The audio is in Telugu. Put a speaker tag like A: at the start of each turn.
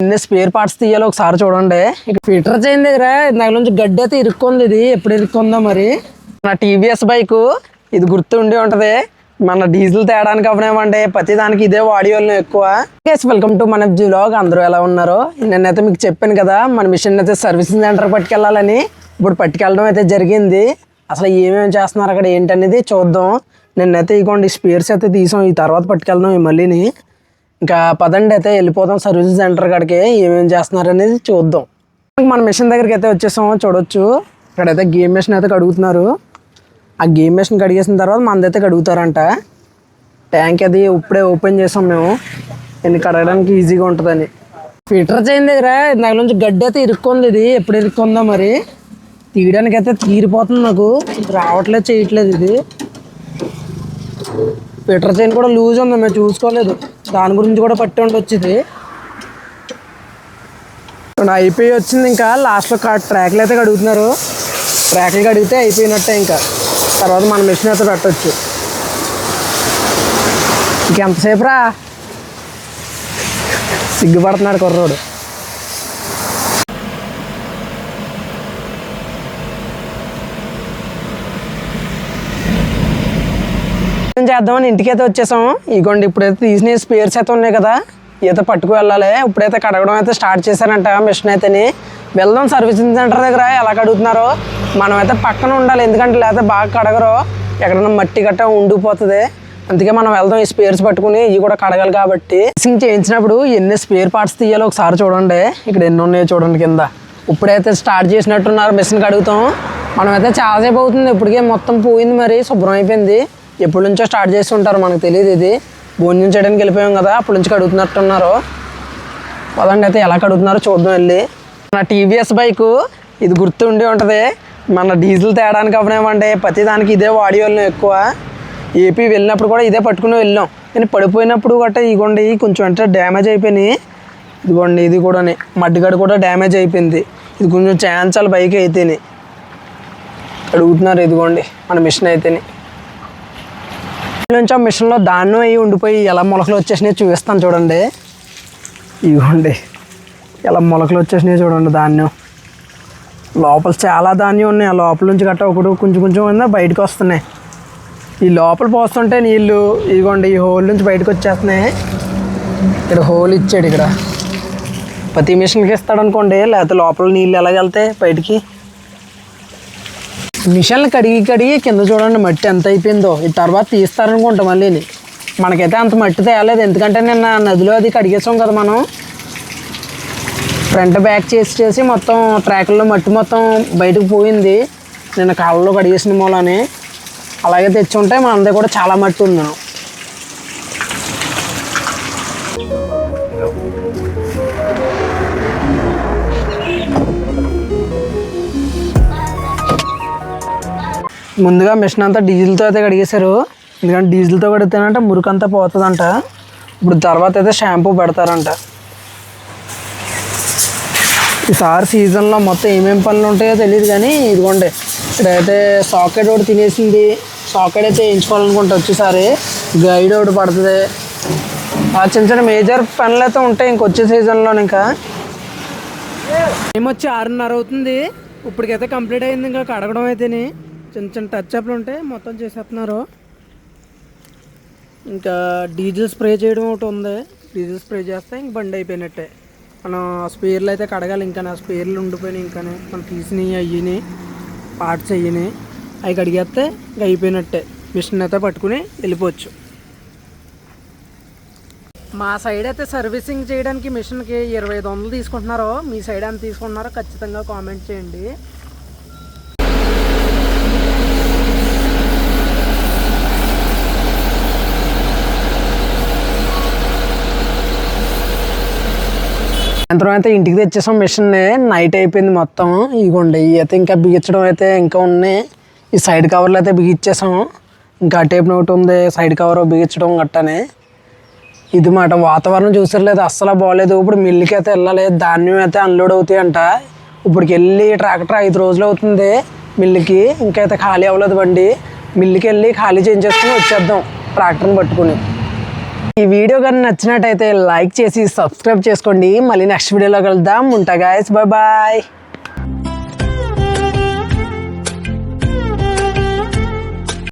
A: ఇన్ని స్పేర్ పార్ట్స్ తీయాలి ఒకసారి చూడండి. ఇక ఫిల్టర్ చైన్ దగ్గర నాకు నుంచి గడ్డి అయితే ఇరుక్కుంది. ఇది ఎప్పుడు ఇరుక్కుందో మరి. నా టీవీఎస్ బైక్ ఇది గుర్తు ఉండి ఉంటది. మన డీజిల్ తేడానికి అవనేమంటే ప్రతి దానికి ఇదే వాడియోలు ఎక్కువ. వెల్కమ్ టు మన వ్లాగ్. అందరూ ఎలా ఉన్నారు? నేనైతే మీకు చెప్పాను కదా మన మిషన్ అయితే సర్వీసింగ్ సెంటర్ పట్టుకెళ్ళాలని. ఇప్పుడు పట్టుకెళ్ళడం అయితే జరిగింది. అసలు ఏమేమి చేస్తున్నారు అక్కడ ఏంటనేది చూద్దాం. నేనైతే ఇగోండి స్పేర్స్ అయితే తీసాం. ఈ తర్వాత పట్టుకెళ్దాం ఈ మళ్ళీని. ఇంకా పదండి అయితే వెళ్ళిపోదాం సర్వీసింగ్ సెంటర్ కాడికి. ఏమేమి చేస్తున్నారు అనేది చూద్దాం. మన మిషన్ దగ్గరికి అయితే వచ్చేసాం. చూడొచ్చు ఇక్కడైతే గేమ్ మిషన్ అయితే కడుగుతున్నారు. ఆ గేమ్ మిషన్ కడిగేసిన తర్వాత మనదైతే కడుగుతారంట. ట్యాంక్ అది ఇప్పుడే ఓపెన్ చేసాం మేము, ఎన్ని కడగడానికి ఈజీగా ఉంటుందని. ఫిల్టర్ చైన్ దగ్గర నాకు నుంచి గడ్డి అయితే ఇరుక్కుంది. ఇది ఎప్పుడు ఇరుక్కుందో మరి. తీయడానికి అయితే తీరిపోతుంది. నాకు రావట్లేదు, చేయట్లేదు. ఇది ఫిల్టర్ చైన్ కూడా లూజ్ ఉంది, మేము చూసుకోలేదు. దాని గురించి కూడా పట్టి ఉండొచ్చు. ఇది అయిపోయి వచ్చింది. ఇంకా లాస్ట్లో ట్రాక్లు అయితే కడుగుతున్నారు. ట్రాక్లు కడిగితే అయిపోయినట్టే. ఇంకా తర్వాత మన మిషన్ అయితే పెట్టవచ్చు. ఇంకెంతసేపు రా, సిగ్గుపడుతున్నాడు కుర్రోడు. చేద్దామని ఇంటికైతే వచ్చేసాం. ఇగోండి ఇప్పుడైతే తీసిన స్పేర్స్ అయితే ఉన్నాయి కదా, ఈత పట్టుకు వెళ్ళాలి. ఇప్పుడైతే కడగడం అయితే స్టార్ట్ చేశారంట మిషన్ అయితేని. వెళ్దాం సర్వీసింగ్ సెంటర్ దగ్గర ఎలా కడుగుతున్నారో. మనం అయితే పక్కన ఉండాలి, ఎందుకంటే లేకపోతే బాగా కడగరు. ఎక్కడన్నా మట్టి గట్ట ఉండిపోతుంది. అందుకే మనం వెళ్దాం ఈ స్పేర్స్ పట్టుకుని. ఇవి కూడా కడగాలి కాబట్టి. మిషన్ చేయించినప్పుడు ఎన్ని స్పేర్ పార్ట్స్ తీయాలో ఒకసారి చూడండి. ఇక్కడ ఎన్ని ఉన్నాయో చూడండి కింద. ఇప్పుడైతే స్టార్ట్ చేసినట్టున్నారు మిషన్ కడుగుతాం. మనమైతే చాలాసేపు అవుతుంది. ఇప్పటికే మొత్తం పోయింది, మరి శుభ్రం అయిపోయింది. ఎప్పటి నుంచో స్టార్ట్ చేసి ఉంటారు, మనకు తెలియదు. ఇది భోజనం చేయడానికి వెళ్ళిపోయాం కదా, అప్పటి నుంచి కడుగుతున్నట్టున్నారు. పదండి అయితే ఎలా కడుగుతున్నారో చూద్దాం వెళ్ళి. మన టీవీఎస్ బైక్ ఇది గుర్తు ఉండి ఉంటుంది. మన డీజిల్ తేడానికి అవనేమంటే ప్రతి దానికి ఇదే వాడియోలు ఎక్కువ. ఏపీ వెళ్ళినప్పుడు కూడా ఇదే పట్టుకుని వెళ్ళాం. కానీ పడిపోయినప్పుడు గట్టా ఇగోండి కొంచెం అంటే డ్యామేజ్ అయిపోయినాయి. ఇదిగోండి ఇది కూడా మడ్డిగడ కూడా డ్యామేజ్ అయిపోయింది. ఇది కొంచెం ఛాన్సాలు బైక్ అయితేనే కడుగుతున్నారు. ఇదిగోండి మన మిషన్ అయితేనే. నుంచి ఆ మిషన్లో ధాన్యం అవి ఉండిపోయి ఎలా మొలకలు వచ్చేసినాయి చూపిస్తాను చూడండి. ఇవ్వండి ఎలా మొలకలు వచ్చేసినాయి చూడండి. ధాన్యం లోపల చాలా ధాన్యం ఉన్నాయి. ఆ లోపల నుంచి గట్ట ఒకటి కొంచెం కొంచెం బయటకు వస్తున్నాయి. ఈ లోపల పోస్తుంటే నీళ్ళు ఇదిగోండి ఈ హోల్ నుంచి బయటకు వచ్చేస్తున్నాయి. ఇక్కడ హోల్ ఇచ్చాడు. ఇక్కడ ప్రతి మిషన్కి ఇస్తాడు అనుకోండి, లేకపోతే లోపల నీళ్ళు ఎలాగెళ్తాయి బయటికి. మిషన్లు కడిగి కింద చూడండి మట్టి ఎంత అయిపోయిందో. ఈ తర్వాత తీస్తారనుకుంటాం మళ్ళీ. మనకైతే అంత మట్టి తేయలేదు, ఎందుకంటే నిన్న నదిలో అది కడిగేసాం కదా మనం. ఫ్రంట్ బ్యాక్ చేసి మొత్తం ట్రాక్లో మట్టి మొత్తం బయటకు పోయింది. నిన్న కాళ్ళలో కడిగేసిన మూలని. అలాగే తెచ్చి ఉంటే మన దగ్గర కూడా చాలా మట్టి ఉంది. ముందుగా మిషన్ అంతా డీజిల్తో అయితే కడిగేశారు. ఎందుకంటే డీజిల్తో కడిగితేనంటే మురికి అంతా పోతుందంట. ఇప్పుడు తర్వాత అయితే షాంపూ పెడతారంట. ఈసారి సీజన్లో మొత్తం ఏమేమి పనులు ఉంటాయో తెలియదు, కానీ ఇదిగోండి ఇక్కడైతే సాకెట్ ఒకటి తినేసింది. సాకెట్ అయితే వేయించుకోవాలనుకుంటే వచ్చేసారి గైడ్ ఒకటి పడుతుంది. ఆ చిన్న చిన్న మేజర్ పనులు అయితే ఉంటాయి ఇంకొచ్చే సీజన్లో. ఇంకా ఏమొచ్చి 6:30 అవుతుంది. ఇప్పటికైతే కంప్లీట్ అయింది. ఇంకా కడగడం అయితేనే చిన్న చిన్న టచ్ అప్లు ఉంటాయి, మొత్తం చేసేస్తున్నారు. ఇంకా డీజిల్ స్ప్రే చేయడం ఒకటి ఉంది. డీజిల్ స్ప్రే చేస్తే ఇంక బండి అయిపోయినట్టే. మనం స్పేర్లు అయితే కడగాలి. ఇంకా నా స్పేర్లు ఉండిపోయినాయి. ఇంకా మనం తీసినవి అయ్యిని పార్ట్స్ అయ్యిని అవి కడిగేస్తే ఇంక అయిపోయినట్టే. మిషన్ అయితే పట్టుకుని వెళ్ళిపోవచ్చు. మా సైడ్ అయితే సర్వీసింగ్ చేయడానికి మిషన్కి 2500 తీసుకుంటున్నారో. మీ సైడ్ ఎంత తీసుకుంటున్నారో ఖచ్చితంగా కామెంట్ చేయండి. సాయంత్రం అయితే ఇంటికి తెచ్చేసాం మిషన్ని. నైట్ అయిపోయింది మొత్తం. ఇగోండి ఇవి అయితే ఇంకా బిగించడం అయితే ఇంకా ఉన్నాయి. ఈ సైడ్ కవర్లు అయితే బిగించేసాం. ఇంకా టేప్ ఒకటి ఉంది సైడ్ కవర్ బిగించడం గట్టనే. ఇది మాట వాతావరణం చూసలేదు, అస్సలు బాగోలేదు. ఇప్పుడు మిల్లుకి అయితే వెళ్ళాలి. ధాన్యం అయితే అన్లోడ్ అవుతాయి అంట. ఇప్పటికి వెళ్ళి ట్రాక్టర్ 5 రోజులు అవుతుంది మిల్లుకి. ఇంకైతే ఖాళీ అవ్వలేదు బండి. మిల్లుకి వెళ్ళి ఖాళీ చేయించేసుకుని వచ్చేద్దాం ట్రాక్టర్ని పట్టుకుని. ఈ వీడియో కానీ నచ్చినట్టయితే లైక్ చేసి సబ్స్క్రైబ్ చేసుకోండి. మళ్ళీ నెక్స్ట్ వీడియోలో కలుద్దాం. ఉంటా గాయస్, బాయ్ బాయ్.